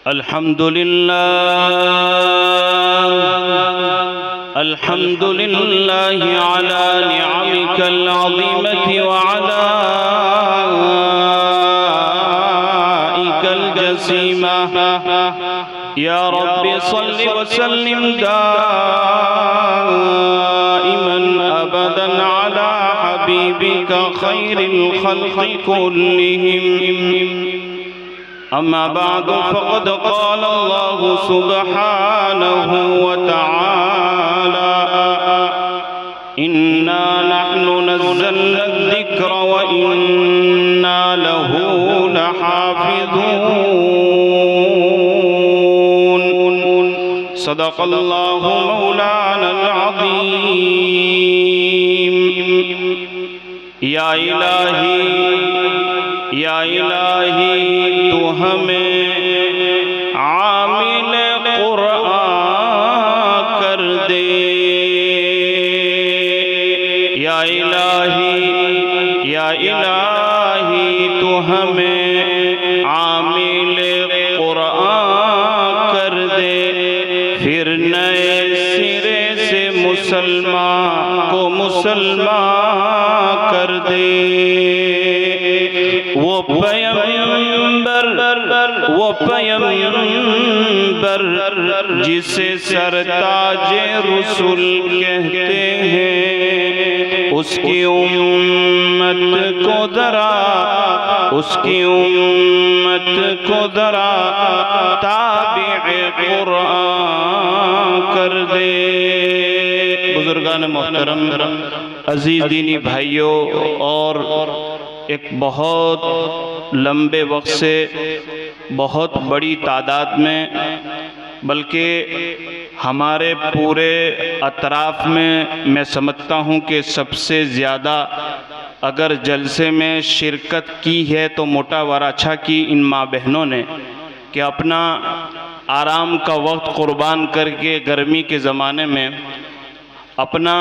अल्हम्दुलिल्लाह अला निअमिकल अज़ीमति व अलाइकल जसीमा या रब्बि सल्लि व सल्लिम दाइमन अबदन अला हबीबिका खैरिल खल्क़ि कुल्लिहिम। अम्मा बादु फ़क़द क़ाल अल्लाहु सुब्हानहु व तआला इन्ना नहनु नज़्ज़लना अज़्ज़िक्र व इन्ना लहु लहाफ़िज़ून। सदक़ल्लाहु मौलानल अज़ीम। या इलाही तू हमें आमिल कुरान कर दे। या इलाही तू हमें आमिल कुरान कर दे, फिर नए सिरे से मुसलमान को मुसलमान कर दे। वो पैगंबर जिसे सरताजे रसूल कहते हैं, उसकी उम्मत को दरा ताबिए कुरान कर दे। बुजुर्गान मोहतरम, अजीज दीनी भाइयों, और एक बहुत लंबे वक्त से बहुत बड़ी तादाद में, बल्कि हमारे पूरे अतराफ़ में मैं समझता हूँ कि सबसे ज़्यादा अगर जलसे में शिरकत की है तो मोटा वराछा की इन माँ बहनों ने, कि अपना आराम का वक्त कुर्बान करके गर्मी के ज़माने में अपना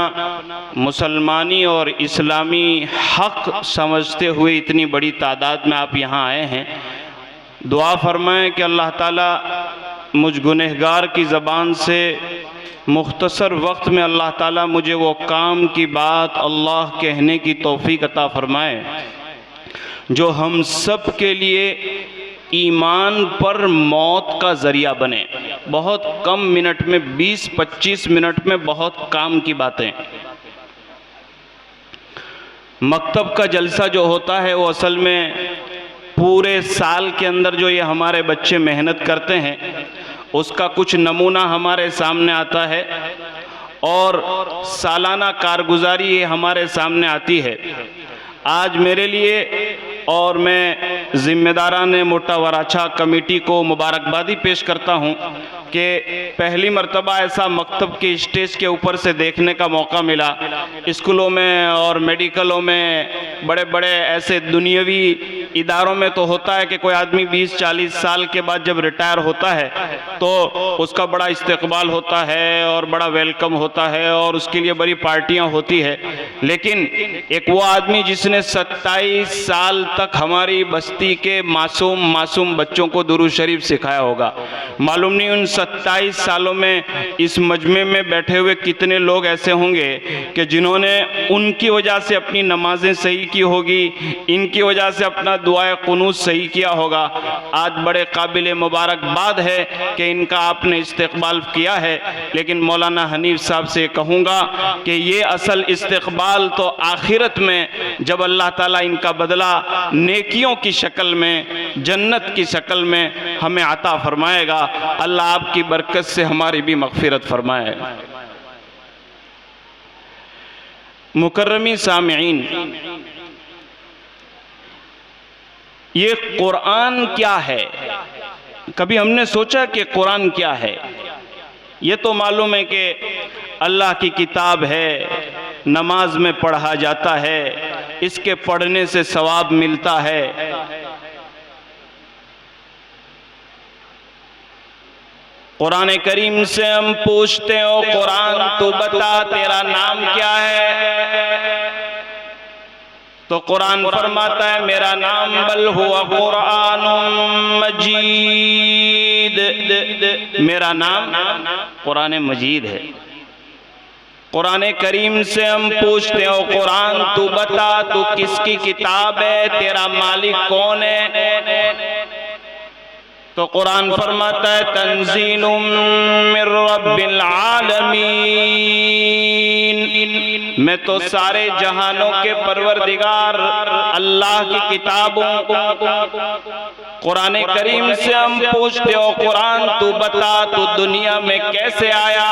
मुसलमानी और इस्लामी हक़ समझते हुए इतनी बड़ी तादाद में आप यहाँ आए हैं। दुआ फरमाएं कि अल्लाह ताला मुझ गुनहगार की ज़बान से मुख्तसर वक्त में अल्लाह ताला मुझे वो काम की बात अल्लाह कहने की तौफ़ीक़ अता फरमाए जो हम सब के लिए ईमान पर मौत का ज़रिया बने। बहुत कम मिनट में, 20-25 मिनट में बहुत काम की बातें। मकतब का जलसा जो होता है वो असल में पूरे साल के अंदर जो ये हमारे बच्चे मेहनत करते हैं उसका कुछ नमूना हमारे सामने आता है, और सालाना कारगुजारी ये हमारे सामने आती है। आज मेरे लिए और मैं ज़िम्मेदारान मोटा वराछा कमेटी को मुबारकबादी पेश करता हूँ कि पहली मर्तबा ऐसा मकतब के स्टेज के ऊपर से देखने का मौका मिला। स्कूलों में और मेडिकलों में, बड़े बड़े ऐसे दुनियावी इदारों में तो होता है कि कोई आदमी 20-40 साल के बाद जब रिटायर होता है तो उसका बड़ा इस्तकबाल होता है और बड़ा वेलकम होता है और उसके लिए बड़ी पार्टियां होती है। लेकिन एक वो आदमी जिसने 27 साल तक हमारी बस्ती के मासूम बच्चों को दुरूद शरीफ सिखाया होगा, मालूम नहीं उन 27 सालों में इस मजमे में बैठे हुए कितने लोग ऐसे होंगे कि जिन्होंने उनकी वजह से अपनी नमाजें सही की होगी, इनकी वजह से अपना दुआए कुनूत सही किया होगा। आज बड़े काबिल मुबारकबाद है कि इनका आपने इस्तकबाल किया है, लेकिन मौलाना हनीफ साहब से कहूँगा कि ये असल इस्तकबाल तो आखिरत में जब अल्लाह ताला इनका बदला नेकियों की शक्ल में, जन्नत की शक्ल में हमें अता फरमाएगा। अल्लाह आपकी बरकत से हमारी भी मग़फ़िरत फरमाए। मुकर्रमी सामिईन, ये कुरान क्या है? कभी हमने सोचा कि कुरान क्या है? ये तो मालूम है कि अल्लाह की किताब है, नमाज में पढ़ा जाता है, इसके पढ़ने से सवाब मिलता है। कुरान करीम से हम पूछते हो, कुरान तू बता तेरा नाम क्या है? तो कुरान फरमाता है मेरा नाम बल हुआ कुरानुम मजीद। मेरा नाम कुरान मजीद है। कुरान करीम से हम पूछते हो कुरान तू बता तू किसकी किताब है, तेरा मालिक कौन है? तो कुरान फरमाता है तंजीलुम मिर रब्बिल आलमीन, मैं तो सारे जहानों के परवरदिगार अल्लाह की किताब हूँ। कुरान करीम से हम पूछते हो कुरान तू बता तू दुनिया में कैसे आया?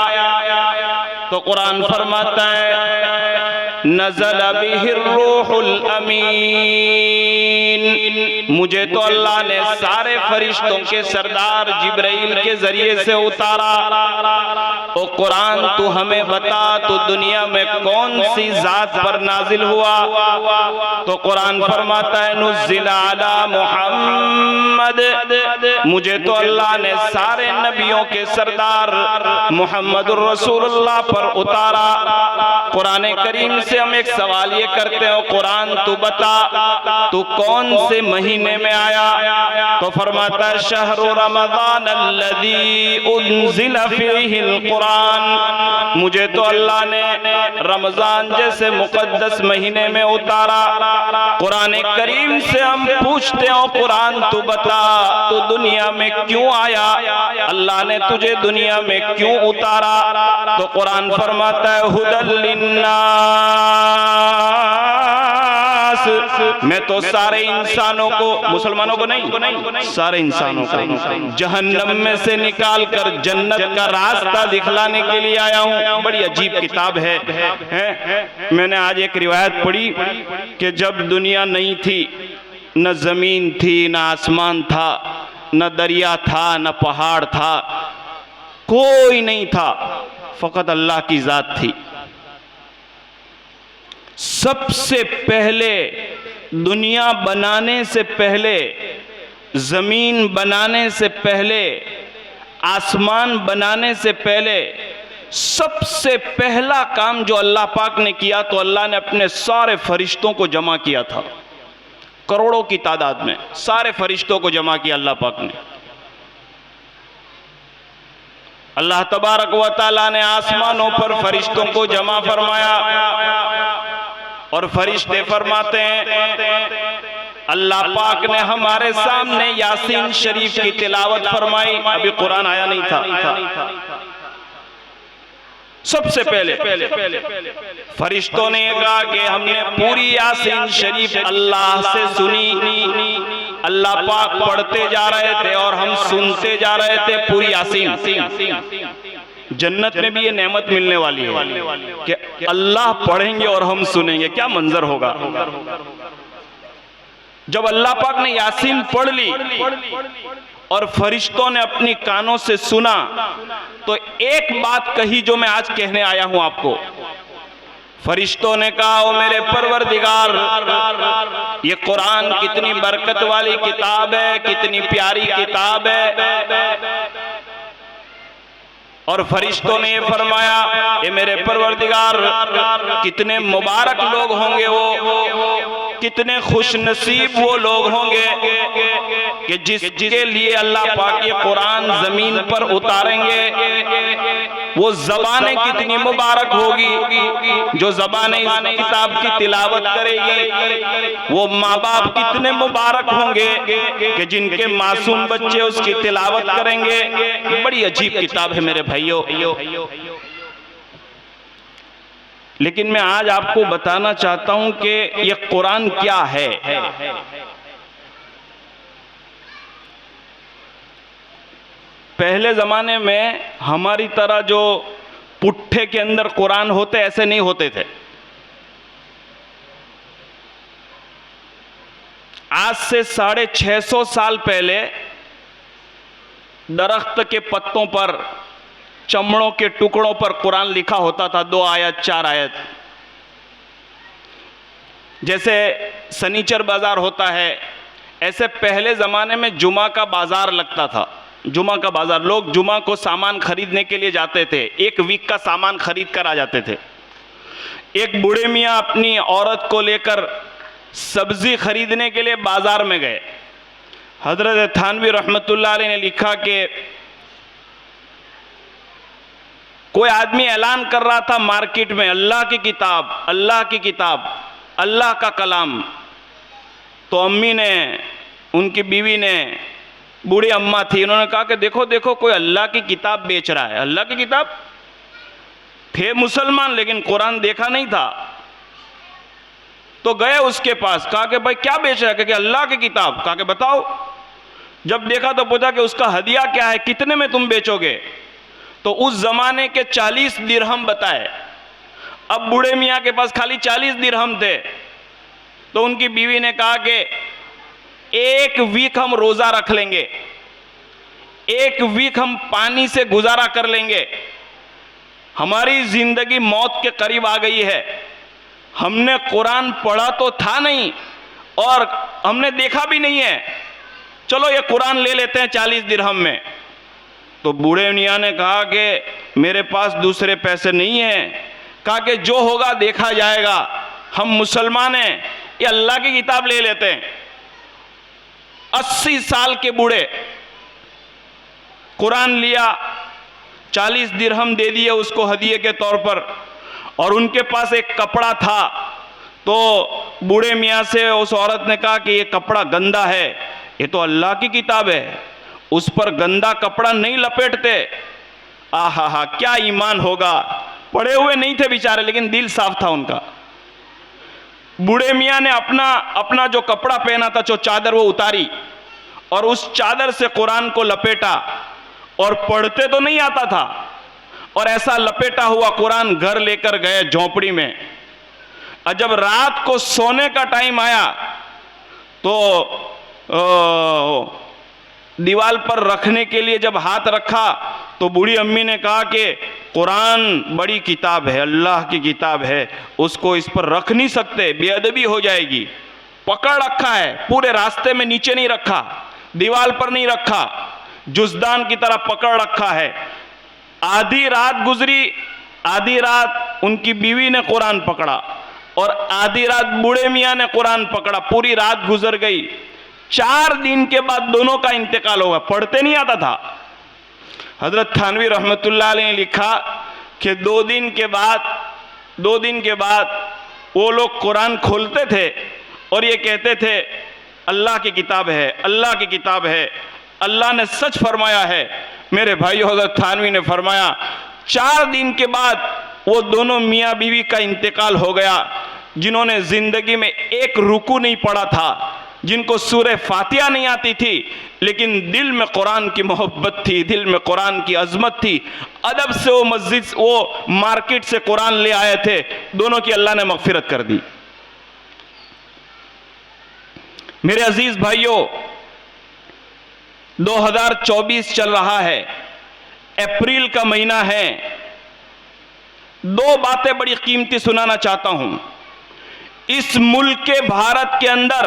तो कुरान फरमाता है नज़ल बिहिर रूहुल अमीन, मुझे तो अल्लाह ने सारे फरिश्तों के सरदार जिब्राइल के जरिए से उतारा। ओ कुरान तू हमें बता तू दुनिया में कौन सी जात पर नाजिल हुआ? तो कुरान फरमाता है नुज़्ज़िल अला मुहम्मद, मुझे तो अल्लाह ने सारे नबियों के सरदार मुहम्मदुर रसूलुल्लाह पर उतारा। कुरान करीम से हम एक सवाल ये करते हो कुरान तू बता तू कौन से महीने में आया? तो फरमाता है शहरु रमज़ान अल्लज़ी उन्ज़िला फ़ीहिल कुरान, मुझे तो अल्लाह ने रमजान जैसे मुकद्दस महीने में उतारा। कुरान करीम से हम पूछते हो कुरान तू बता तू दुनिया में क्यों आया? अल्लाह ने तुझे दुनिया में क्यों उतारा? तो कुरान फरमाता है हुदल लिन्नास, मैं तो सारे इंसानों को, मुसलमानों को नहीं, सारे इंसानों को जहन्नम में से निकाल कर जन्नत का रास्ता दिखलाने के लिए आया हूँ। बड़ी अजीब किताब है। मैंने आज एक रिवायत पढ़ी कि जब दुनिया नहीं थी, न जमीन थी, न आसमान था, न दरिया था, न पहाड़ था, कोई नहीं था, फकत अल्लाह की जात थी। सबसे पहले दुनिया बनाने से पहले, जमीन बनाने से पहले, आसमान बनाने से पहले सबसे पहला काम जो अल्लाह पाक ने किया तो अल्लाह ने अपने सारे फरिश्तों को जमा किया था। करोड़ों की तादाद में सारे फरिश्तों को जमा किया अल्लाह पाक ने। अल्लाह तबारक व तआला ने आसमानों पर फरिश्तों को जमा फरमाया और फरिश्ते फरमाते हैं अल्लाह पाक ने हमारे सामने यासीन शरीफ की तिलावत फरमाई। अभी कुरान आया नहीं था। सबसे पहले फरिश्तों ने कहा कि हमने पूरी यासीन शरीफ अल्लाह से सुनी। अल्लाह पाक पढ़ते जा रहे थे और हम सुनते जा रहे थे पूरी यासीन। जन्नत में भी ये नेमत मिलने वाली है कि अल्लाह पढ़ेंगे और हम सुनेंगे। क्या मंजर होगा जब अल्लाह पाक ने यासीन पढ़ ली और फरिश्तों ने अपनी कानों से सुना तो एक बात कही जो मैं आज कहने आया हूं आपको। फरिश्तों ने कहा ओ मेरे परवरदिगार, ये कुरान कितनी बरकत वाली किताब है, कितनी प्यारी किताब है। और फरिश्तों ने ये फरमाया ये मेरे परवरदिगार, कितने मुबारक लोग होंगे वो, कितने खुश नसीब वो लोग होंगे कि जिसके लिए अल्लाह पाक ये कुरान जमीन पर उतारेंगे। वो जबानें कितनी मुबारक होगी जो जबानें इस किताब की तिलावत करेगी। वो माँ बाप कितने मुबारक होंगे कि जिनके मासूम बच्चे उसकी तिलावत करेंगे। बड़ी अजीब किताब है मेरे भाइयों। लेकिन मैं आज आपको बताना चाहता हूं कि ये कुरान क्या है। पहले जमाने में हमारी तरह जो पुट्ठे के अंदर कुरान होते ऐसे नहीं होते थे। आज से 650 साल पहले दरख्त के पत्तों पर, चमड़ों के टुकड़ों पर कुरान लिखा होता था, 2 आयत 4 आयत। जैसे सनीचर बाजार होता है ऐसे पहले जमाने में जुमा का बाजार लगता था। जुमा का बाजार, लोग जुमा को सामान खरीदने के लिए जाते थे। 1 वीक का सामान खरीद कर आ जाते थे। एक बूढ़े मियाँ अपनी औरत को लेकर सब्जी खरीदने के लिए बाजार में गए। हजरत थानवी रहमतुल्लाह अलैह ने लिखा कि कोई आदमी ऐलान कर रहा था मार्केट में, अल्लाह की किताब, अल्लाह की किताब, अल्लाह का कलाम। तो अम्मी ने, उनकी बीवी ने, बूढ़ी अम्मा थी, उन्होंने कहा कि देखो देखो कोई अल्लाह की किताब बेच रहा है। अल्लाह की किताब? थे मुसलमान लेकिन कुरान देखा नहीं था। तो गए उसके पास, कहा कि भाई क्या बेच रहा है? कि अल्लाह की किताब। कहा कि बताओ। जब देखा तो पूछा कि उसका हदिया क्या है, कितने में तुम बेचोगे? तो उस जमाने के 40 दिरहम बताए। अब बूढ़े मियाँ के पास खाली 40 दिरहम थे। तो उनकी बीवी ने कहा कि 1 वीक हम रोजा रख लेंगे, 1 वीक हम पानी से गुजारा कर लेंगे, हमारी जिंदगी मौत के करीब आ गई है, हमने कुरान पढ़ा तो था नहीं और हमने देखा भी नहीं है, चलो ये कुरान ले लेते हैं 40 दिरहम में। तो बूढ़े मियाँ ने कहा कि मेरे पास दूसरे पैसे नहीं हैं। कहा कि जो होगा देखा जाएगा, हम मुसलमान हैं, ये अल्लाह की किताब ले लेते हैं। 80 साल के बूढ़े कुरान लिया, 40 दिरहम दे दिए उसको हदिये के तौर पर। और उनके पास एक कपड़ा था, तो बूढ़े मियाँ से उस औरत ने कहा कि ये कपड़ा गंदा है, ये तो अल्लाह की किताब है, उस पर गंदा कपड़ा नहीं लपेटते। आहा हा, क्या ईमान होगा। पढ़े हुए नहीं थे बेचारे लेकिन दिल साफ था उनका। बूढ़े मियाँ ने अपना जो कपड़ा पहना था, जो चादर, वो उतारी और उस चादर से कुरान को लपेटा। और पढ़ते तो नहीं आता था, और ऐसा लपेटा हुआ कुरान घर लेकर गए झोपड़ी में। और जब रात को सोने का टाइम आया तो दीवार पर रखने के लिए जब हाथ रखा तो बूढ़ी अम्मी ने कहा कि कुरान बड़ी किताब है, अल्लाह की किताब है, उसको इस पर रख नहीं सकते, बेअदबी हो जाएगी। पकड़ रखा है, पूरे रास्ते में नीचे नहीं रखा, दीवार पर नहीं रखा, जुज़दान की तरह पकड़ रखा है। आधी रात गुजरी, आधी रात उनकी बीवी ने कुरान पकड़ा और आधी रात बूढ़े मियाँ ने कुरान पकड़ा, पूरी रात गुजर गई। 4 दिन के बाद दोनों का इंतकाल होगा। पढ़ते नहीं आता था। हजरत थानवी रहमतुल्लाह अलैह ने लिखा कि 2 दिन के बाद वो लोग कुरान खोलते थे और ये कहते थे अल्लाह की किताब है, अल्लाह की किताब है, अल्लाह ने सच फरमाया है। मेरे भाइयों, हजरत थानवी ने फरमाया 4 दिन के बाद वो दोनों मियाँ बीवी का इंतकाल हो गया, जिन्होंने जिंदगी में एक रुकू नहीं पढ़ा था, जिनको सूरह फातिहा नहीं आती थी, लेकिन दिल में कुरान की मोहब्बत थी, दिल में कुरान की अजमत थी। अदब से वो मार्केट से कुरान ले आए थे। दोनों की अल्लाह ने मगफिरत कर दी। मेरे अजीज भाइयों, 2024 चल रहा है, अप्रैल का महीना है। 2 बातें बड़ी कीमती सुनाना चाहता हूं। इस मुल्क के भारत के अंदर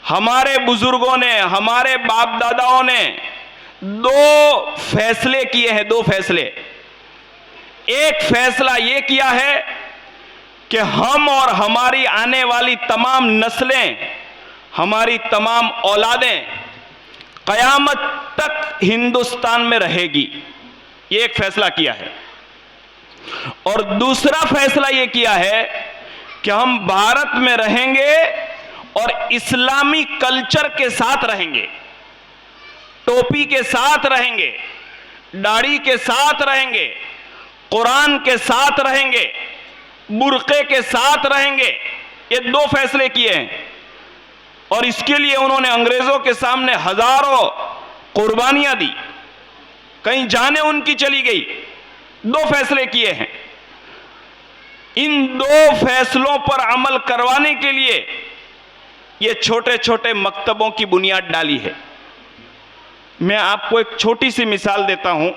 हमारे बुजुर्गों ने, हमारे बाप दादाओं ने 2 फैसले किए हैं। 2 फैसले। एक फैसला यह किया है कि हम और हमारी आने वाली तमाम नस्लें, हमारी तमाम औलादें कयामत तक हिंदुस्तान में रहेगी। ये एक फैसला किया है। और दूसरा फैसला यह किया है कि हम भारत में रहेंगे और इस्लामी कल्चर के साथ रहेंगे, टोपी के साथ रहेंगे, दाढ़ी के साथ रहेंगे, कुरान के साथ रहेंगे, बुर्के के साथ रहेंगे। ये 2 फैसले किए हैं और इसके लिए उन्होंने अंग्रेजों के सामने हजारों कुर्बानियां दी, कहीं जाने उनकी चली गई। 2 फैसले किए हैं। इन 2 फैसलों पर अमल करवाने के लिए ये छोटे छोटे मकतबों की बुनियाद डाली है। मैं आपको एक छोटी सी मिसाल देता हूं।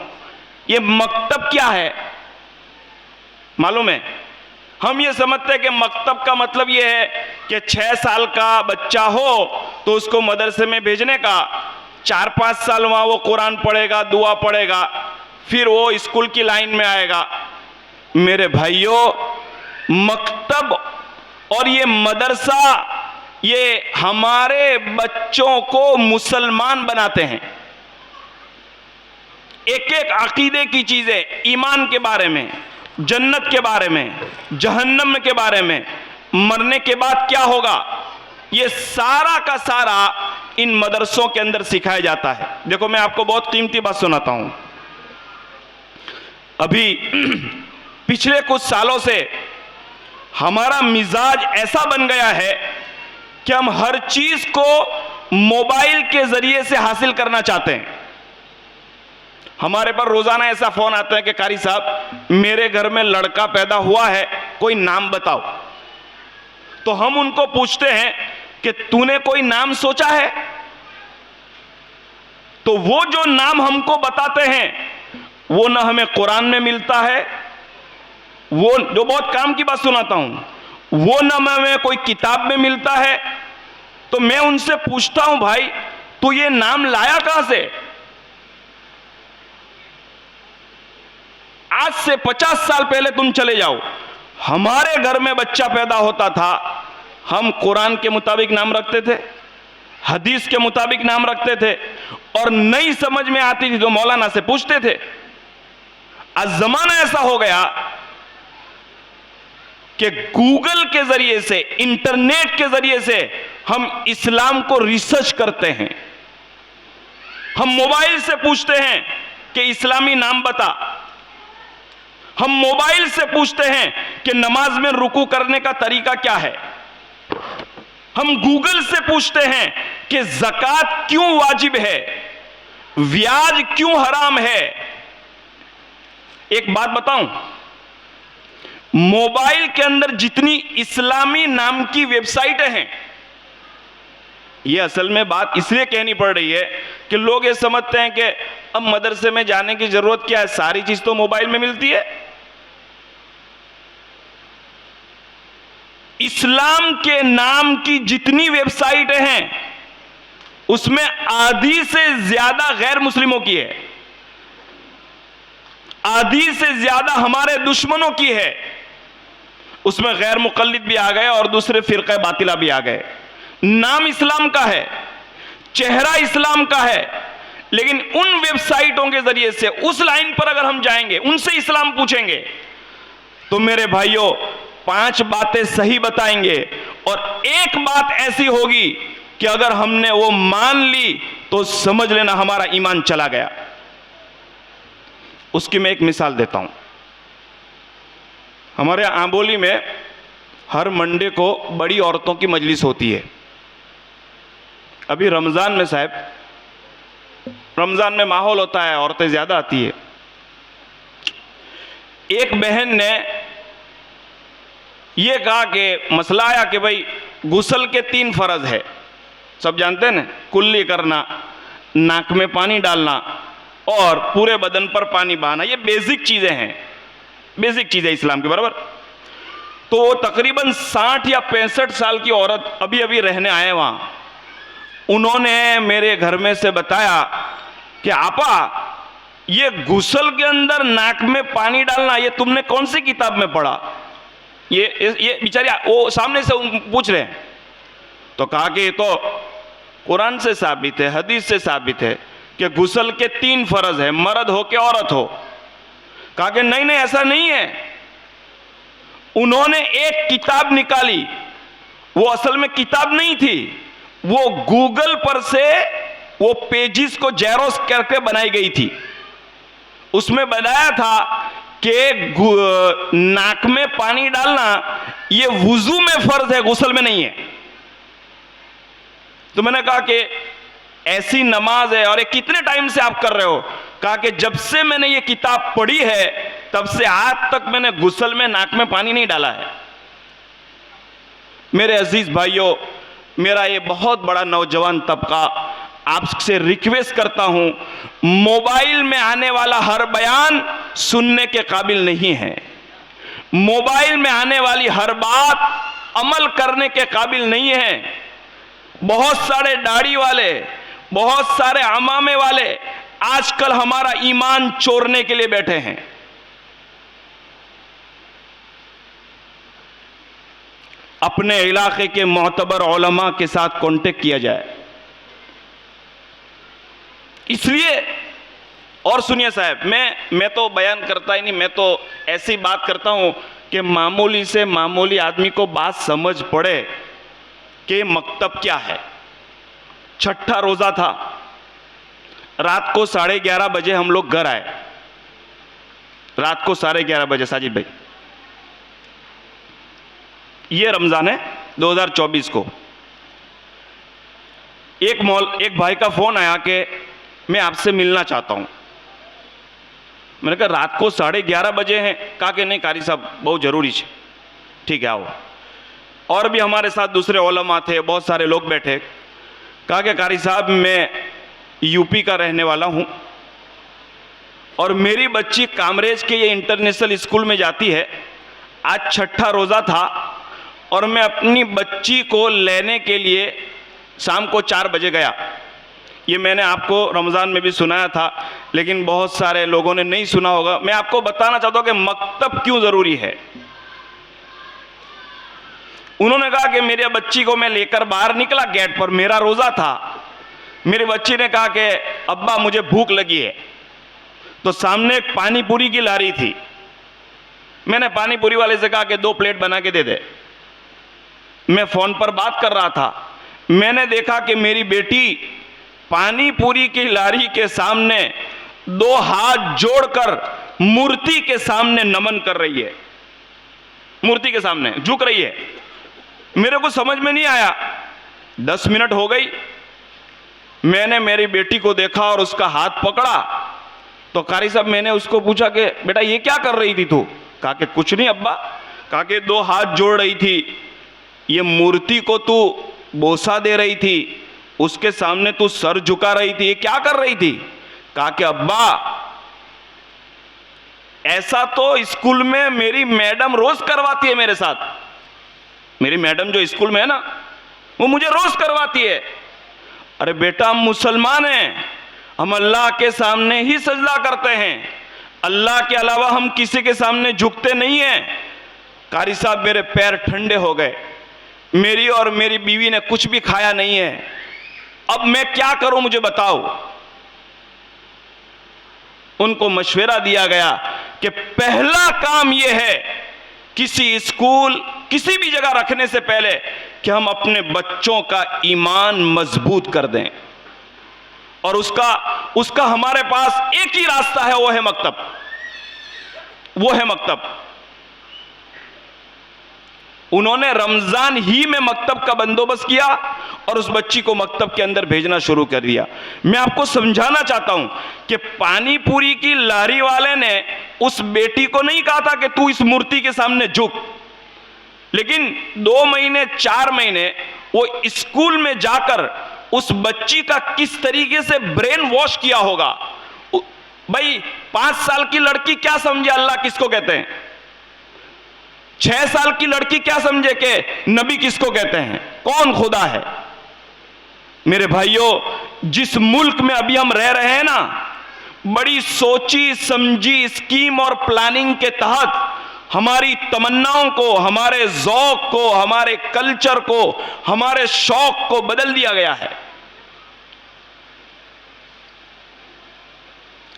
ये मकतब क्या है मालूम है? हम ये समझते हैं कि मकतब का मतलब ये है कि 6 साल का बच्चा हो तो उसको मदरसे में भेजने का, 4-5 साल वहाँ वो कुरान पढ़ेगा, दुआ पढ़ेगा, फिर वो स्कूल की लाइन में आएगा। मेरे भाइयों, मकतब और ये मदरसा ये हमारे बच्चों को मुसलमान बनाते हैं। एक एक अकीदे की चीजें, ईमान के बारे में, जन्नत के बारे में, जहन्नम के बारे में, मरने के बाद क्या होगा, ये सारा का सारा इन मदरसों के अंदर सिखाया जाता है। देखो मैं आपको बहुत कीमती बात सुनाता हूं। अभी पिछले कुछ सालों से हमारा मिजाज ऐसा बन गया है कि हम हर चीज को मोबाइल के जरिए से हासिल करना चाहते हैं। हमारे पर रोजाना ऐसा फोन आता है कि कारी साहब मेरे घर में लड़का पैदा हुआ है, कोई नाम बताओ। तो हम उनको पूछते हैं कि तूने कोई नाम सोचा है? तो वो जो नाम हमको बताते हैं वो ना हमें कुरान में मिलता है, वो जो बहुत काम की बात सुनाता हूं, वो ना हमें कोई किताब में मिलता है। तो मैं उनसे पूछता हूं भाई तू ये नाम लाया कहां से? आज से 50 साल पहले तुम चले जाओ, हमारे घर में बच्चा पैदा होता था, हम कुरान के मुताबिक नाम रखते थे, हदीस के मुताबिक नाम रखते थे, और नहीं समझ में आती थी तो मौलाना से पूछते थे। आज जमाना ऐसा हो गया कि गूगल के जरिए से, इंटरनेट के जरिए से हम इस्लाम को रिसर्च करते हैं। हम मोबाइल से पूछते हैं कि इस्लामी नाम बता। हम मोबाइल से पूछते हैं कि नमाज में रुकू करने का तरीका क्या है। हम गूगल से पूछते हैं कि ज़कात क्यों वाजिब है, ब्याज क्यों हराम है। एक बात बताऊं, मोबाइल के अंदर जितनी इस्लामी नाम की वेबसाइटें हैं, ये असल में बात इसलिए कहनी पड़ रही है कि लोग ये समझते हैं कि अब मदरसे में जाने की जरूरत क्या है, सारी चीज तो मोबाइल में मिलती है। इस्लाम के नाम की जितनी वेबसाइटें हैं उसमें आधी से ज्यादा गैर मुस्लिमों की है, आधी से ज्यादा हमारे दुश्मनों की है। उसमें गैर मुकल्लिद भी आ गए और दूसरे फिरक़े बातिला भी आ गए। नाम इस्लाम का है, चेहरा इस्लाम का है, लेकिन उन वेबसाइटों के जरिए से उस लाइन पर अगर हम जाएंगे, उनसे इस्लाम पूछेंगे तो मेरे भाइयों 5 बातें सही बताएंगे और एक बात ऐसी होगी कि अगर हमने वो मान ली तो समझ लेना हमारा ईमान चला गया। उसकी मैं एक मिसाल देता हूं। हमारे आंबोली में हर मंडे को बड़ी औरतों की मजलिस होती है। अभी रमजान में साहब, रमजान में माहौल होता है, औरतें ज्यादा आती है। एक बहन ने यह कहा कि मसला आया कि भाई गुस्ल के 3 फर्ज है, सब जानते हैं ना, कुल्ली करना, नाक में पानी डालना और पूरे बदन पर पानी बहाना। ये बेसिक चीजें हैं, बेसिक चीजें इस्लाम के बराबर। तो वो तकरीबन 60 या 65 साल की औरत अभी अभी रहने आए वहां। उन्होंने मेरे घर में से बताया कि आपा ये गुस्ल के अंदर नाक में पानी डालना ये तुमने कौन सी किताब में पढ़ा? ये बेचारी वो सामने से पूछ रहे हैं। तो कहा कि ये तो कुरान से साबित है, हदीस से साबित है कि गुस्ल के 3 फर्ज है, मर्द हो के औरत हो। कहा कि नहीं नहीं ऐसा नहीं है। उन्होंने एक किताब निकाली, वो असल में किताब नहीं थी, वो गूगल पर से वो पेजिस को जेरोस करके बनाई गई थी। उसमें बताया था कि नाक में पानी डालना ये वुजू में फर्ज है, गुस्ल में नहीं है। तो मैंने कहा कि ऐसी नमाज है और ये कितने टाइम से आप कर रहे हो? कहा कि जब से मैंने ये किताब पढ़ी है तब से आज तक मैंने गुस्ल में नाक में पानी नहीं डाला है। मेरे अजीज भाइयों, मेरा ये बहुत बड़ा नौजवान तबका आपसे रिक्वेस्ट करता हूं, मोबाइल में आने वाला हर बयान सुनने के काबिल नहीं है। मोबाइल में आने वाली हर बात अमल करने के काबिल नहीं है। बहुत सारे दाढ़ी वाले, बहुत सारे अमामे वाले आजकल हमारा ईमान चोरने के लिए बैठे हैं। अपने इलाके के मोतबर उलमा के साथ कांटेक्ट किया जाए। इसलिए और सुनिए साहब, मैं तो बयान करता ही नहीं, मैं तो ऐसी बात करता हूं कि मामूली से मामूली आदमी को बात समझ पड़े कि मकतब क्या है। छठा रोजा था, रात को 11:30 बजे हम लोग घर आए। रात को 11:30 बजे साजिद भाई, ये रमजान है 2024 को। एक भाई का फोन आया कि मैं आपसे मिलना चाहता हूं। मैंने कहा रात को 11:30 बजे हैं? कहा कि नहीं कारी साहब बहुत जरूरी है। ठीक है आओ। और भी हमारे साथ दूसरे उलमा थे, बहुत सारे लोग बैठे। कहा कि कारी साहब मैं यूपी का रहने वाला हूं और मेरी बच्ची कामरेज के ये इंटरनेशनल स्कूल में जाती है। आज छठा रोजा था और मैं अपनी बच्ची को लेने के लिए शाम को 4 बजे गया। ये मैंने आपको रमज़ान में भी सुनाया था, लेकिन बहुत सारे लोगों ने नहीं सुना होगा। मैं आपको बताना चाहता हूं कि मकतब क्यों ज़रूरी है। उन्होंने कहा कि मेरी बच्ची को मैं लेकर बाहर निकला, गेट पर मेरा रोज़ा था। मेरी बच्ची ने कहा कि अब्बा मुझे भूख लगी है। तो सामने एक पानी पूरी की लारी थी। मैंने पानी पूरी वाले से कहा कि 2 प्लेट बना के दे दे। मैं फ़ोन पर बात कर रहा था, मैंने देखा कि मेरी बेटी पानी पूरी की लारी के सामने 2 हाथ जोड़कर मूर्ति के सामने नमन कर रही है। मूर्ति के सामने झुक रही है। मेरे को समझ में नहीं आया। 10 मिनट हो गई, मैंने मेरी बेटी को देखा और उसका हाथ पकड़ा। तो कारी साहब मैंने उसको पूछा कि बेटा ये क्या कर रही थी तू? कहा कि कुछ नहीं अब्बा। कहा कि 2 हाथ जोड़ रही थी, ये मूर्ति को तू बोसा दे रही थी, उसके सामने तू सर झुका रही थी, ये क्या कर रही थी? कहा कि अब्बा ऐसा तो स्कूल में मेरी मैडम रोज करवाती है मेरे साथ। मेरी मैडम जो स्कूल में है ना, वो मुझे रोज करवाती है। अरे बेटा हम मुसलमान हैं, हम अल्लाह के सामने ही सजदा करते हैं, अल्लाह के अलावा हम किसी के सामने झुकते नहीं हैं। कारी साहब मेरे पैर ठंडे हो गए। मेरी और मेरी बीवी ने कुछ भी खाया नहीं है। अब मैं क्या करूं मुझे बताओ। उनको मशवरा दिया गया कि पहला काम यह है किसी स्कूल किसी भी जगह रखने से पहले कि हम अपने बच्चों का ईमान मजबूत कर दें, और उसका हमारे पास एक ही रास्ता है, वो है मकतब। वो है मकतब। उन्होंने रमजान ही में मकतब का बंदोबस्त किया और उस बच्ची को मकतब के अंदर भेजना शुरू कर दिया। मैं आपको समझाना चाहता हूं कि पानी पूरी की लारी वाले ने उस बेटी को नहीं कहा था कि तू इस मूर्ति के सामने झुक, लेकिन 2 महीने 4 महीने वो स्कूल में जाकर उस बच्ची का किस तरीके से ब्रेन वॉश किया होगा। भाई 5 साल की लड़की क्या समझे अल्लाह किसको कहते हैं? 6 साल की लड़की क्या समझे कि नबी किसको कहते हैं, कौन खुदा है? मेरे भाइयों, जिस मुल्क में अभी हम रह रहे हैं ना, बड़ी सोची समझी स्कीम और प्लानिंग के तहत हमारी तमन्नाओं को, हमारे ज़ौक़ को, हमारे कल्चर को, हमारे शौक को बदल दिया गया है।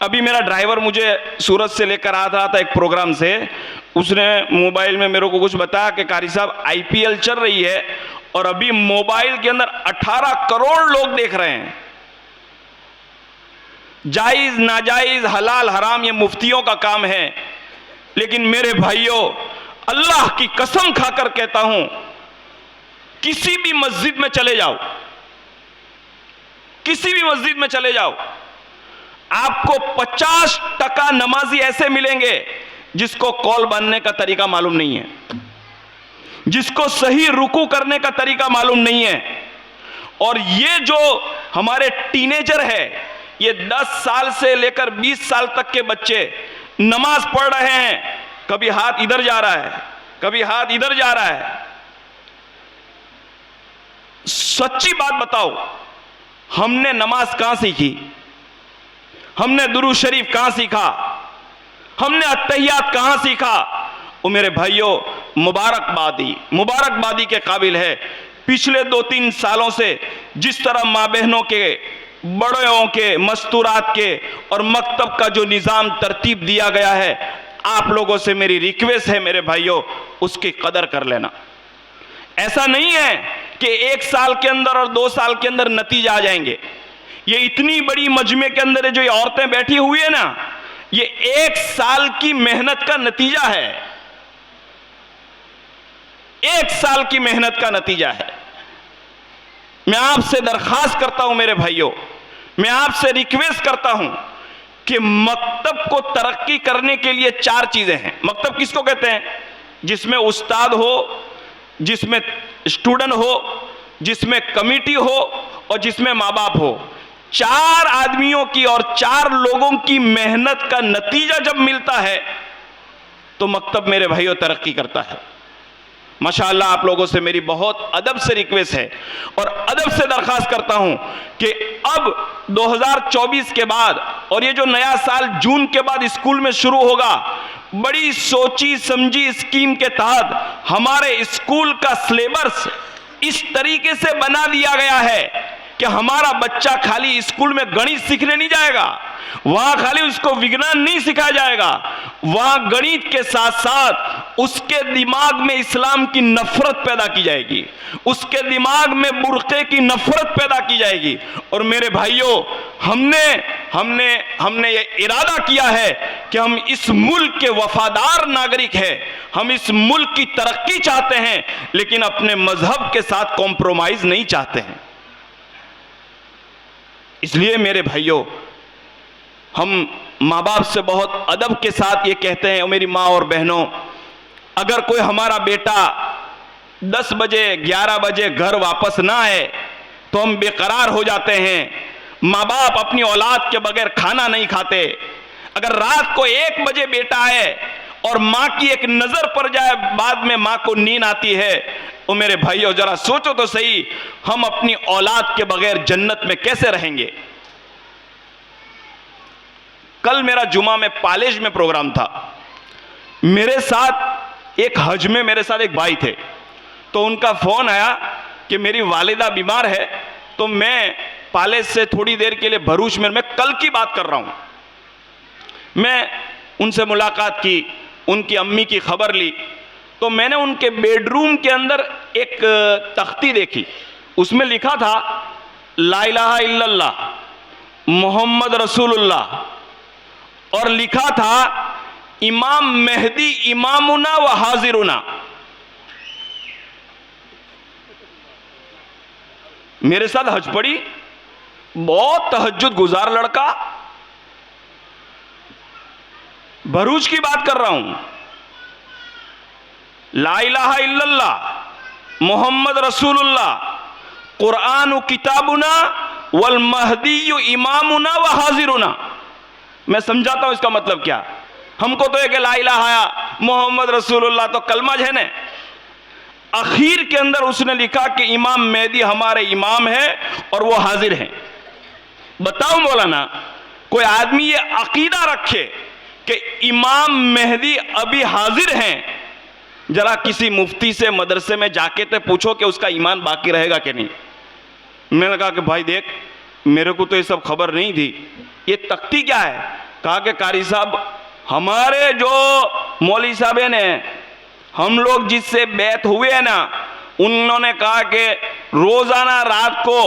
अभी मेरा ड्राइवर मुझे सूरत से लेकर आ रहा था एक प्रोग्राम से। उसने मोबाइल में मेरे को कुछ बताया कि कारी साहब आईपीएल चल रही है और अभी मोबाइल के अंदर 18 करोड़ लोग देख रहे हैं। जायज नाजायज हलाल हराम ये मुफ्तियों का काम है, लेकिन मेरे भाइयों अल्लाह की कसम खाकर कहता हूं, किसी भी मस्जिद में चले जाओ, किसी भी मस्जिद में चले जाओ, आपको 50% नमाजी ऐसे मिलेंगे जिसको कॉल बांधने का तरीका मालूम नहीं है, जिसको सही रुकू करने का तरीका मालूम नहीं है। और ये जो हमारे टीनेजर है, ये 10 साल से लेकर 20 साल तक के बच्चे नमाज पढ़ रहे हैं, कभी हाथ इधर जा रहा है, कभी हाथ इधर जा रहा है। सच्ची बात बताओ, हमने नमाज कहां सीखी? हमने दुरूद शरीफ कहां सीखा? हमने अत्तहियात कहां सीखा? वो मेरे भाइयों मुबारकबादी के काबिल है। पिछले 2-3 सालों से जिस तरह माँ बहनों के बड़ों के, मस्तूरात के और मकतब का जो निज़ाम तरतीब दिया गया है, आप लोगों से मेरी रिक्वेस्ट है मेरे भाइयों, उसकी कदर कर लेना। ऐसा नहीं है कि 1 साल के अंदर और 2 साल के अंदर नतीजा आ जाएंगे। ये इतनी बड़ी मजमे के अंदर जो ये औरतें बैठी हुई है ना, ये 1 साल की मेहनत का नतीजा है। 1 साल की मेहनत का नतीजा है। मैं आपसे दरखास्त करता हूं मेरे भाइयों, मैं आपसे रिक्वेस्ट करता हूं कि मकतब को तरक्की करने के लिए 4 चीजें हैं। मकतब किसको कहते हैं? जिसमें उस्ताद हो, जिसमें स्टूडेंट हो, जिसमें कमिटी हो और जिसमें माँ बाप हो। 4 आदमियों की और 4 लोगों की मेहनत का नतीजा जब मिलता है तो मकतब मेरे भाइयों तरक्की करता है। माशाअल्लाह, आप लोगों से मेरी बहुत अदब से रिक्वेस्ट है और अदब से दरखास्त करता हूं कि अब 2024 के बाद और ये जो नया साल जून के बाद स्कूल में शुरू होगा, बड़ी सोची समझी स्कीम के तहत हमारे स्कूल का सिलेबस इस तरीके से बना दिया गया है कि हमारा बच्चा खाली स्कूल में गणित सीखने नहीं जाएगा, वहां खाली उसको विज्ञान नहीं सिखाया जाएगा, वहां गणित के साथ साथ उसके दिमाग में इस्लाम की नफरत पैदा की जाएगी, उसके दिमाग में बुर्के की नफरत पैदा की जाएगी। और मेरे भाइयों, हमने ये इरादा किया है कि हम इस मुल्क के वफादार नागरिक हैं, हम इस मुल्क की तरक्की चाहते हैं, लेकिन अपने मजहब के साथ कॉम्प्रोमाइज नहीं चाहते हैं। इसलिए मेरे भाइयों, हम माँ बाप से बहुत अदब के साथ ये कहते हैं, मेरी माँ और बहनों, अगर कोई हमारा बेटा 10 बजे 11 बजे घर वापस ना आए तो हम बेकरार हो जाते हैं। माँ बाप अपनी औलाद के बगैर खाना नहीं खाते। अगर रात को 1 बजे बेटा आए और माँ की एक नजर पड़ जाए, बाद में माँ को नींद आती है, तो मेरे भाइयों जरा सोचो तो सही, हम अपनी औलाद के बगैर जन्नत में कैसे रहेंगे। कल मेरा जुमा में पालेज में प्रोग्राम था। मेरे साथ एक हज में मेरे साथ एक भाई थे, तो उनका फोन आया कि मेरी वालिदा बीमार है, तो मैं पालेज से थोड़ी देर के लिए भरूच में, मैं कल की बात कर रहा हूं, मैं उनसे मुलाकात की, उनकी अम्मी की खबर ली, तो मैंने उनके बेडरूम के अंदर एक तख्ती देखी, उसमें लिखा था ला इलाहा इल्लल्लाह मोहम्मद रसूलुल्लाह, और लिखा था इमाम मेहदी इमामुना व हाजिरुना। मेरे साथ हज पड़ी, बहुत तहज्जुद गुजार लड़का, भरूच की बात कर रहा हूं। ला इलाहा इल्लल्लाह मोहम्मद रसूलुल्लाह कुरान किताबुना वल महदी इमामुना व हाजिरुना। मैं समझाता हूं इसका मतलब क्या। हमको तो एक ला इलाहा मोहम्मद रसूलुल्लाह तो कलमा है ने, आखिर के अंदर उसने लिखा कि इमाम मेहदी हमारे इमाम है और वो हाजिर हैं। बताओ मौलाना, कोई आदमी ये अकीदा रखे कि इमाम मेहदी अभी हाजिर हैं, जरा किसी मुफ्ती से मदरसे में जाके तो पूछो कि उसका ईमान बाकी रहेगा कि नहीं। मैंने कहा कि भाई देख, मेरे को तो ये सब खबर नहीं थी, ये तख्ती क्या है। कहा कि कारी साहब, हमारे जो मौलवी साहब ने, हम लोग जिससे बैत हुए हैं ना, उन्होंने कहा कि रोजाना रात को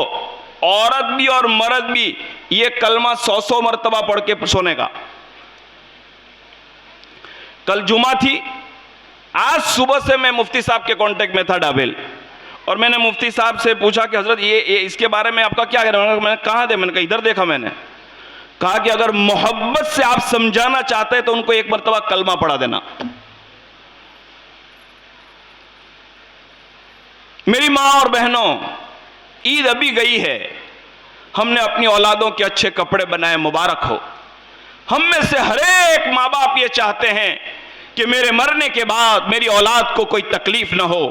औरत भी और मर्द भी ये कलमा 100 मरतबा पढ़ के सोने का। कल जुमा थी, आज सुबह से मैं मुफ्ती साहब के कांटेक्ट में था डाबेल, और मैंने मुफ्ती साहब से पूछा कि हजरत ये इसके बारे में आपका क्या कहना है। मैंने कहा दे, मैंने कहा इधर देखा, मैंने कहा कि अगर मोहब्बत से आप समझाना चाहते हैं तो उनको एक मरतबा कलमा पढ़ा देना। मेरी माँ और बहनों, ईद अभी गई है, हमने अपनी औलादों के अच्छे कपड़े बनाए, मुबारक हो। हम में से हर एक माँ बाप ये चाहते हैं कि मेरे मरने के बाद मेरी औलाद को कोई तकलीफ ना हो,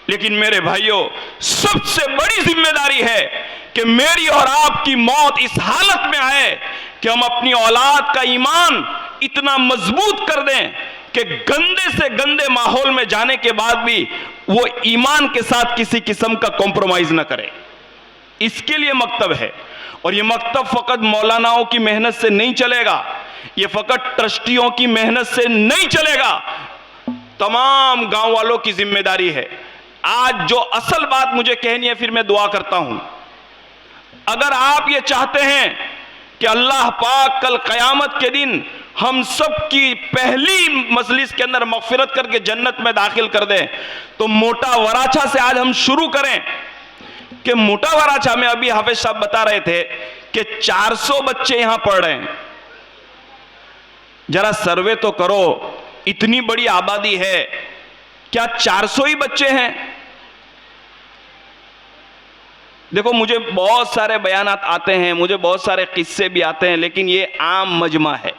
लेकिन मेरे भाइयों, सबसे बड़ी जिम्मेदारी है कि मेरी और आपकी मौत इस हालत में आए कि हम अपनी औलाद का ईमान इतना मजबूत कर दें कि गंदे से गंदे माहौल में जाने के बाद भी वो ईमान के साथ किसी किस्म का कॉम्प्रोमाइज ना करे। इसके लिए मकतब है। और ये मकतब फ़कत मौलानाओं की मेहनत से नहीं चलेगा, ये फ़कत ट्रस्टियों की मेहनत से नहीं चलेगा, तमाम गांव वालों की जिम्मेदारी है। आज जो असल बात मुझे कहनी है, फिर मैं दुआ करता हूं। अगर आप ये चाहते हैं कि अल्लाह पाक कल क़यामत के दिन हम सब की पहली मजलिस के अंदर मग़फ़िरत करके जन्नत में दाखिल कर दे, तो मोटा वराछा से आज हम शुरू करें। कि मोटा वराछा में अभी हाफिज साहब बता रहे थे कि 400 बच्चे यहां पढ़ रहे हैं। जरा सर्वे तो करो, इतनी बड़ी आबादी है, क्या 400 ही बच्चे हैं? देखो, मुझे बहुत सारे बयानात आते हैं, मुझे बहुत सारे किस्से भी आते हैं, लेकिन ये आम मजमा है।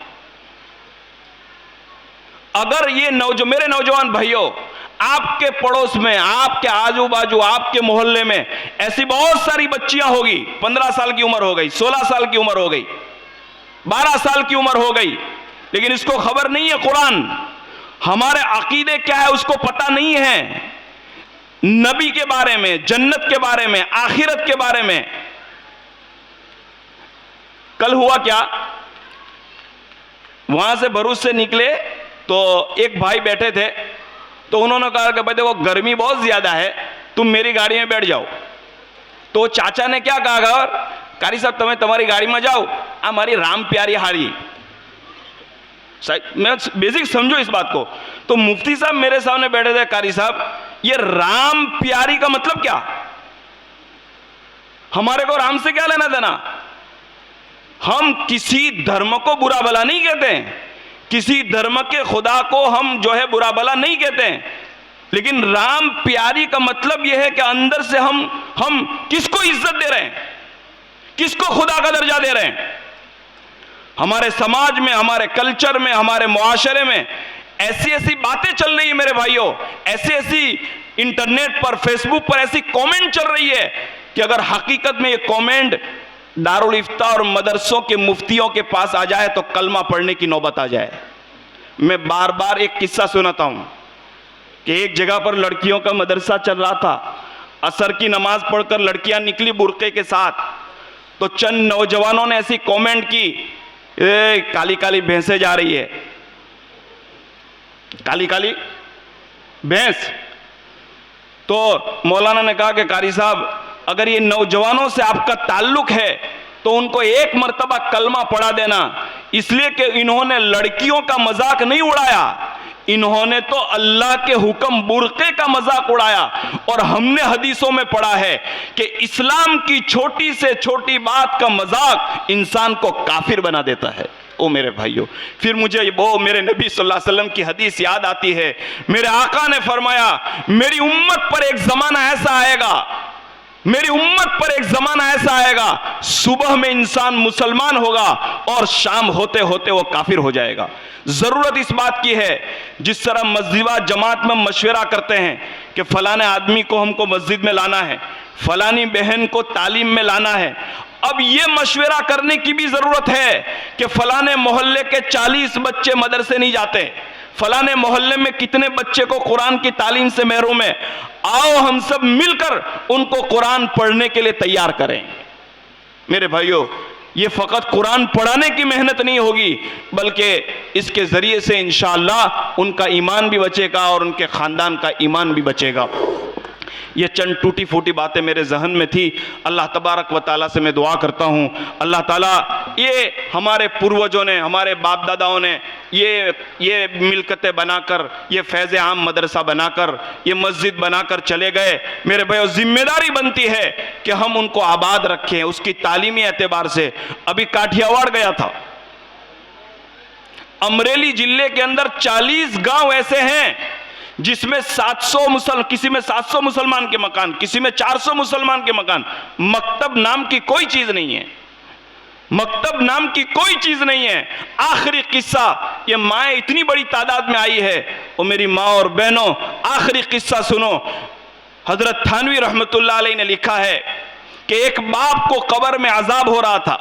अगर ये मेरे नौजवान भाइयों, आपके पड़ोस में, आपके आजू बाजू, आपके मोहल्ले में ऐसी बहुत सारी बच्चियां होगी, 15 साल की उम्र हो गई, 16 साल की उम्र हो गई, 12 साल की उम्र हो गई, लेकिन इसको खबर नहीं है कुरान, हमारे अकीदे क्या है उसको पता नहीं है, नबी के बारे में, जन्नत के बारे में, आखिरत के बारे में। कल हुआ क्या, वहां से भरूच से निकले तो एक भाई बैठे थे, तो उन्होंने कहा कि भाई देखो गर्मी बहुत ज्यादा है, तुम मेरी गाड़ी में बैठ जाओ। तो चाचा ने क्या कहा, कारी साहब तुम्हें तुम्हारी गाड़ी में जाओ, हमारी राम प्यारी हारी। मैं बेसिक समझो इस बात को। तो मुफ्ती साहब मेरे सामने बैठे थे, कारी साहब ये राम प्यारी का मतलब क्या, हमारे को राम से क्या लेना देना? हम किसी धर्म को बुरा भला नहीं कहते, किसी धर्म के खुदा को हम जो है बुरा भला नहीं कहते, लेकिन राम प्यारी का मतलब यह है कि अंदर से हम किसको इज्जत दे रहे हैं, किसको खुदा का दर्जा दे रहे हैं। हमारे समाज में, हमारे कल्चर में, हमारे मुआशरे में ऐसी ऐसी बातें चल रही है मेरे भाइयों, ऐसी ऐसी इंटरनेट पर, फेसबुक पर ऐसी कमेंट चल रही है कि अगर हकीकत में ये कमेंट दारुल इफ्ता और मदरसों के मुफ्तियों के पास आ जाए तो कलमा पढ़ने की नौबत आ जाए। मैं बार बार एक किस्सा सुनाता हूं कि एक जगह पर लड़कियों का मदरसा चल रहा था, असर की नमाज पढ़कर लड़कियां निकली बुर्के के साथ, तो चंद नौजवानों ने ऐसी कमेंट की, काली काली भैंसें जा रही है, काली काली भैंस। तो मौलाना ने कहा कि कारी साहब अगर ये नौजवानों से आपका ताल्लुक है तो उनको एक मर्तबा कलमा पढ़ा देना, इसलिए कि इन्होंने लड़कियों का मजाक नहीं उड़ाया, इन्होंने तो अल्लाह के हुक्म बुर्के का मजाक उड़ाया। और हमने हदीसों में पढ़ा है कि इस्लाम की छोटी से छोटी बात का मजाक इंसान को काफिर बना देता है। ओ मेरे भाइयों, फिर मुझे वो मेरे नबी सल्लल्लाहु अलैहि वसल्लम की हदीस याद आती है। मेरे आका ने फरमाया, मेरी उम्मत पर एक जमाना ऐसा आएगा, मेरी उम्मत पर एक जमाना ऐसा आएगा, सुबह में इंसान मुसलमान होगा और शाम होते होते वो काफिर हो जाएगा। जरूरत इस बात की है, जिस तरह मस्जिद जमात में मशवरा करते हैं कि फलाने आदमी को हमको मस्जिद में लाना है, फलानी बहन को तालीम में लाना है, अब ये मशवरा करने की भी जरूरत है कि फलाने मोहल्ले के 40 बच्चे मदरसे नहीं जाते, फलाने मोहल्ले में कितने बच्चे को कुरान की तालीम से महरूम है, आओ हम सब मिलकर उनको कुरान पढ़ने के लिए तैयार करें। मेरे भाइयों, ये फकत कुरान पढ़ाने की मेहनत नहीं होगी, बल्कि इसके जरिए से इंशाअल्लाह उनका ईमान भी बचेगा और उनके खानदान का ईमान भी बचेगा। ये चंद टूटी फूटी बातें मेरे जहन में थी। अल्लाह तबारक व ताला से मैं दुआ करता हूँ, अल्लाह ताला ये हमारे पूर्वजों ने, हमारे बाप दादाओं ने ये मिलकतें बनाकर, ये फैज़ आम मदरसा बनाकर, ये मस्जिद बनाकर चले गए। मेरे भाइयों, जिम्मेदारी बनती है कि हम उनको आबाद रखें, उसकी तालीमी एतबार से। अभी काठियावाड़ गया था, अमरेली जिले के अंदर 40 गांव ऐसे हैं जिसमें 700 किसी में 700 मुसलमान के मकान, किसी में 400 मुसलमान के मकान, मकतब नाम की कोई चीज नहीं है, मकतब नाम की कोई चीज नहीं है। आखिरी किस्सा, ये माएँ इतनी बड़ी तादाद में आई है, और मेरी माँ और बहनों, आखिरी किस्सा सुनो। हजरत थानवी रहमतुल्लाह अलैह ने लिखा है कि एक बाप को कब्र में अजाब हो रहा था।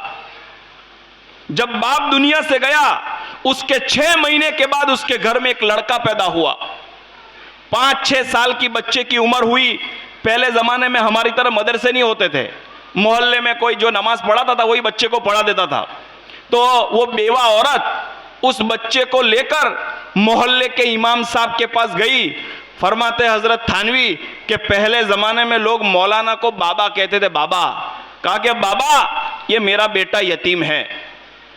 जब बाप दुनिया से गया, उसके 6 महीने के बाद उसके घर में एक लड़का पैदा हुआ। 5-6 साल की बच्चे की उम्र हुई। पहले जमाने में हमारी तरह मदरसे नहीं होते थे, मोहल्ले में कोई जो नमाज पढ़ाता था वही बच्चे को पढ़ा देता था। तो वो बेवा औरत उस बच्चे को लेकर मोहल्ले के इमाम साहब के पास गई। फरमाते हजरत थानवी के पहले ज़माने में लोग मौलाना को बाबा कहते थे। बाबा कहा कि बाबा ये मेरा बेटा यतीम है,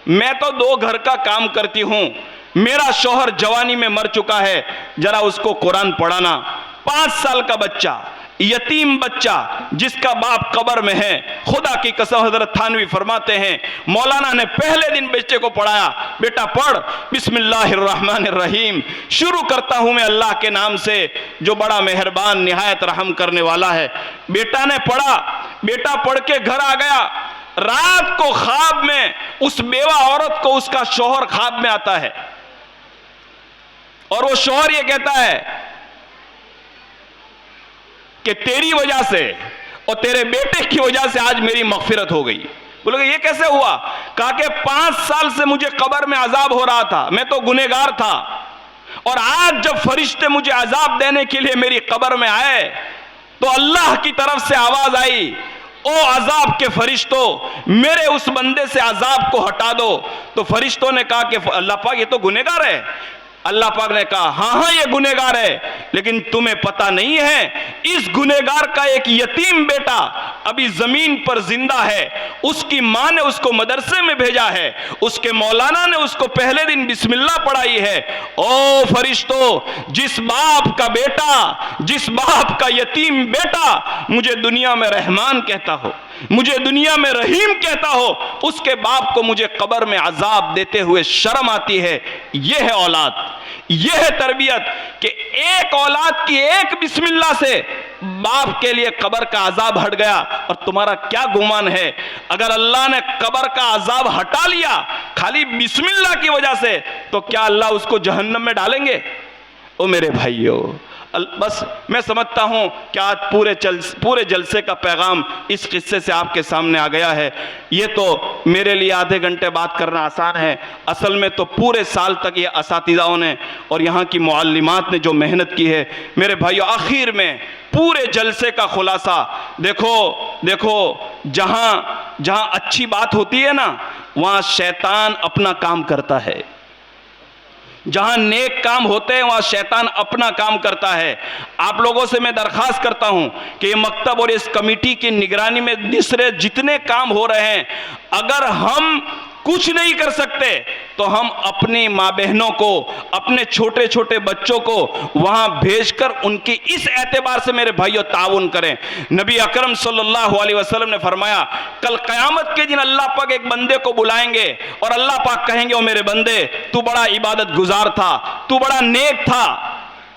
मैं तो 2 घर का काम करती हूँ, मेरा शौहर जवानी में मर चुका है, जरा उसको कुरान पढ़ाना। 5 साल का बच्चा, यतीम बच्चा जिसका बाप कब्र में है। खुदा की कसम हजरत थानवी फरमाते हैं मौलाना ने पहले दिन बच्चे को पढ़ाया, बेटा पढ़ बिस्मिल्लाहिर्रहमानिर्रहीम, शुरू करता हूं मैं अल्लाह के नाम से जो बड़ा मेहरबान निहायत रहम करने वाला है। बेटा ने पढ़ा, बेटा पढ़ के घर आ गया। रात को ख्वाब में उस बेवा औरत को उसका शौहर ख्वाब में आता है और वो शौहर ये कहता है कि तेरी वजह से और तेरे बेटे की वजह से आज मेरी मगफिरत हो गई। बोलोगे ये कैसे हुआ? कहा कि 5 साल से मुझे कब्र में अजाब हो रहा था, मैं तो गुनहगार था, और आज जब फरिश्ते मुझे अजाब देने के लिए मेरी कब्र में आए तो अल्लाह की तरफ से आवाज आई, ओ अजाब के फरिश्तों मेरे उस बंदे से अजाब को हटा दो। तो फरिश्तों ने कहा कि अल्लाह पाक ये तो गुनहगार है। अल्लाह पाक ने कहा हाँ ये गुनहगार है, लेकिन तुम्हें पता नहीं है इस गुनहगार का एक यतीम बेटा अभी जमीन पर जिंदा है, उसकी मां ने उसको मदरसे में भेजा है, उसके मौलाना ने उसको पहले दिन बिस्मिल्लाह पढ़ाई है। ओ फरिश्तों, जिस बाप का बेटा, जिस बाप का यतीम बेटा मुझे दुनिया में रहमान कहता हो, मुझे दुनिया में रहीम कहता हो, उसके बाप को मुझे कब्र में अजाब देते हुए शर्म आती है। यह है औलाद, यह है तरबियत कि एक औलाद की एक बिस्मिल्लाह से बाप के लिए कब्र का अजाब हट गया। और तुम्हारा क्या गुमान है अगर अल्लाह ने कब्र का अजाब हटा लिया खाली बिस्मिल्लाह की वजह से, तो क्या अल्लाह उसको जहन्नम में डालेंगे? ओ मेरे भाइयों, बस मैं समझता हूं कि आज पूरे जलसे का पैगाम इस किस्से से आपके सामने आ गया है। ये तो मेरे लिए आधे घंटे बात करना आसान है, असल में तो पूरे साल तक ये असातिज़ाओं ने और यहाँ की मुअल्लिमात ने जो मेहनत की है। मेरे भाइयों, आखिर में पूरे जलसे का खुलासा देखो जहाँ अच्छी बात होती है ना, वहाँ शैतान अपना काम करता है। जहां नेक काम होते हैं वहां शैतान अपना काम करता है। आप लोगों से मैं दरखास्त करता हूं कि ये मकतब और इस कमेटी की निगरानी में दूसरे जितने काम हो रहे हैं, अगर हम कुछ नहीं कर सकते तो हम अपनी माँ बहनों को, अपने छोटे छोटे बच्चों को वहां भेजकर उनकी इस एतबार से मेरे भाइयों ताउन करें। नबी अकरम सल्लल्लाहु अलैहि वसल्लम ने फरमाया, कल क़यामत के दिन अल्लाह पाक एक बंदे को बुलाएंगे और अल्लाह पाक कहेंगे, ओ मेरे बंदे, तू बड़ा इबादत गुजार था, तू बड़ा नेक था,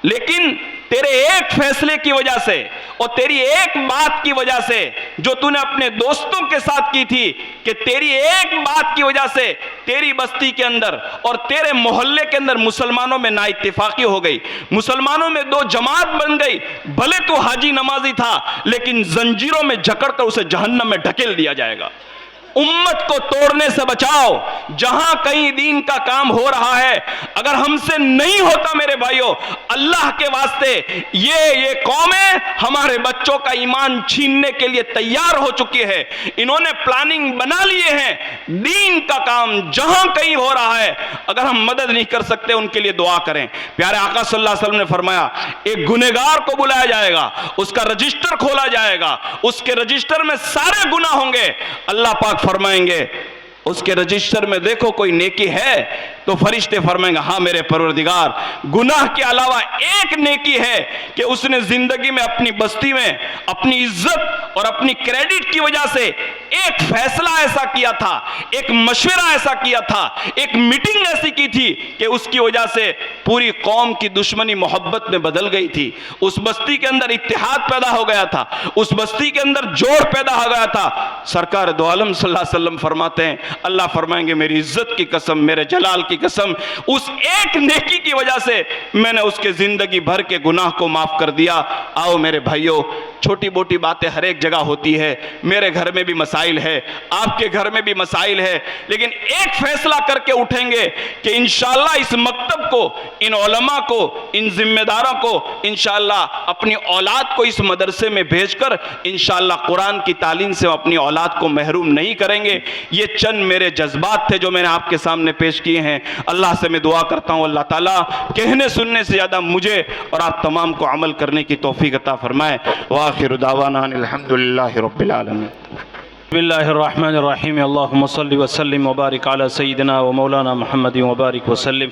लेकिन तेरे एक फैसले की वजह से और तेरी एक बात की वजह से जो तूने अपने दोस्तों के साथ की थी, कि तेरी एक बात की वजह से तेरी बस्ती के अंदर और तेरे मोहल्ले के अंदर मुसलमानों में नाइत्तेफाकी हो गई, मुसलमानों में 2 जमात बन गई। भले तू हाजी नमाजी था, लेकिन जंजीरों में जकड़कर उसे जहन्नम में ढकेल दिया जाएगा। उम्मत को तोड़ने से बचाओ। जहां कहीं दीन का काम हो रहा है, अगर हमसे नहीं होता मेरे भाइयों, अल्लाह के वास्ते ये कौमें हमारे बच्चों का ईमान छीनने के लिए तैयार हो चुकी है। इन्होंने प्लानिंग बना लिए हैं। दीन का काम जहां कहीं हो रहा है, अगर हम मदद नहीं कर सकते उनके लिए दुआ करें। प्यारे आका सल्लल्लाहु अलैहि वसल्लम ने फरमाया, एक गुनहगार को बुलाया जाएगा, उसका रजिस्टर खोला जाएगा, उसके रजिस्टर में सारे गुनाह होंगे। अल्लाह पाक फरमाएंगे, उसके रजिस्टर में देखो कोई नेकी है? तो फरिश्ते फरमाएंगे, हाँ मेरे परवरदिगार, गुनाह के अलावा एक नेकी है कि उसने जिंदगी में अपनी बस्ती में अपनी इज्जत और अपनी क्रेडिट की वजह से एक फैसला ऐसा किया था, एक मशवरा ऐसा किया था, एक मीटिंग ऐसी की थी कि उसकी वजह से पूरी कौम की दुश्मनी मोहब्बत में बदल गई थी। उस बस्ती के अंदर इत्तेहाद पैदा हो गया था, उस बस्ती के अंदर जोड़ पैदा हो गया था। सरकार दो आलम सल्लल्लाहु अलैहि वसल्लम फरमाते हैं, अल्लाह फरमाएंगे, मेरी इज्जत की कसम, मेरे जलाल की की कसम, उस एक नेकी की वजह से मैंने उसके ज़िंदगी भर के गुनाह को माफ़ कर दिया। आओ मेरे भाइयों, छोटी मोटी बातें हर एक जगह होती है। मेरे घर में भी मसाइल है, आपके घर में भी मसाइल है, लेकिन एक फैसला करके उठेंगे कि इंशाअल्लाह इस मकतब को, इन उलमा को, इन जिम्मेदारों को इंशाअल्लाह अपनी औलाद को इस मदरसे में भेजकर इंशाअल्लाह कुरान की तालीम से अपनी औलाद को महरूम नहीं करेंगे। ये चंद मेरे जज्बात थे जो मैंने आपके सामने पेश किए हैं। अल्लाह से मैं दुआ करता हूँ, अल्लाह ताला कहने सुनने से ज़्यादा मुझे और आप तमाम को अमल करने की तौफीक अता फरमाए। वाखिर दावाना अल्हम्दुलिल्लाहि रब्बिल आलमीन। बिस्मिल्लाहिर्रहमानिर्रहीम। अल्लाहुम्मा सल्लि व सल्लिम व बारिक अला सय्यिदिना व मौलाना मुहम्मद व बारिक व सल्लिम।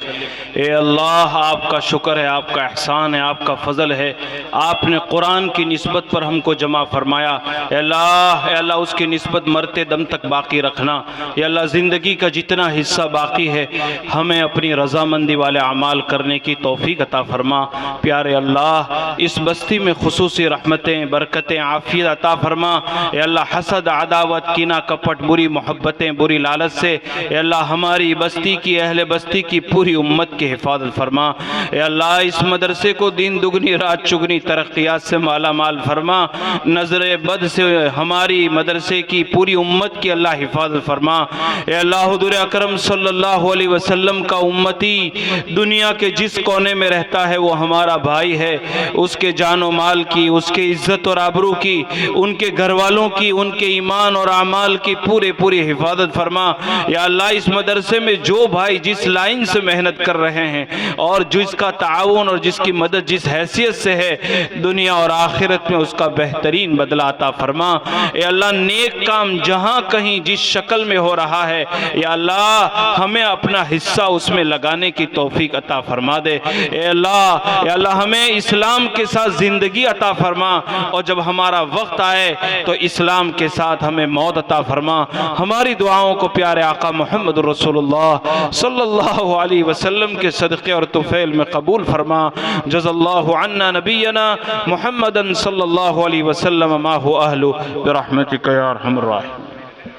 ए अल्लाह, आपका शुक्र है, आपका एहसान है, आपका फ़ज़ल है, आपने कुरान की निस्बत पर हमको जमा फरमाया। ए अल्लाह उसकी निस्बत मरते दम तक बाकी रखना। ए अल्लाह, ज़िंदगी का जितना हिस्सा बाकी है हमें अपनी रज़ामंदी वाले अमाल करने की तौफीक अता फरमा। प्यारे अल्लाह, इस बस्ती में खुसूसी रहमतें, बरकतें, आफ़ियत अता फरमा। ए अल्लाह, हसद, अदावत, कीना, कपट, बुरी मोहब्बतें, बुरी लालच से ए अल्लाह हमारी बस्ती की, अहले बस्ती की पूरी उम्मत की हिफाजत फरमा। ए अल्लाह, इस मदरसे को दिन दुगनी रात चुगनी तरक्यात से माला माल फरमा। नजर बद से हमारी मदरसे की पूरी उम्मत की अल्लाह हिफाजत फरमा। ए अल्लाह, हुज़ूर अकरम सल्लल्लाहु अलैहि वसल्लम का उम्मती दुनिया के जिस कोने में रहता है वो हमारा भाई है। उसके जान व माल की, उसके इज्जत और आबरू की, उनके घर वालों की, उनके ईमान और अमाल की पूरी हिफाजत फरमा। या अल्लाह, इस मदरसे में जो भाई जिस लाइन से मेहनत कर रहे हैं और जिसका ताउन और जिसकी मदद जिस हैसियत से है, दुनिया और आखिरत में उसका बेहतरीन बदला अता फरमा। या अल्लाह, नेक काम जहाँ कहीं जिस शक्ल में हो रहा है, या अल्लाह हमें अपना हिस्सा उसमें लगाने की तौफीक अता फरमा दे। या अल्लाह हमें इस्लाम के साथ ज़िंदगी अता फरमा, और जब हमारा वक्त आए तो इस्लाम के साथ हमें मौत अता फरमा। हमारी दुआओं को प्यारे आका मोहम्मद रसूलुल्लाह सल्लल्लाहु अलैहि वसल्लम के सदक़े और तुफ़ैल में कबूल फरमा। जज़ल्लाहु अन्ना नबियना मुहम्मदन सल्लल्लाहु अलैहि वसल्लम मा हुवा अहलु बिरहमतिका या अरहमर राहिमीन।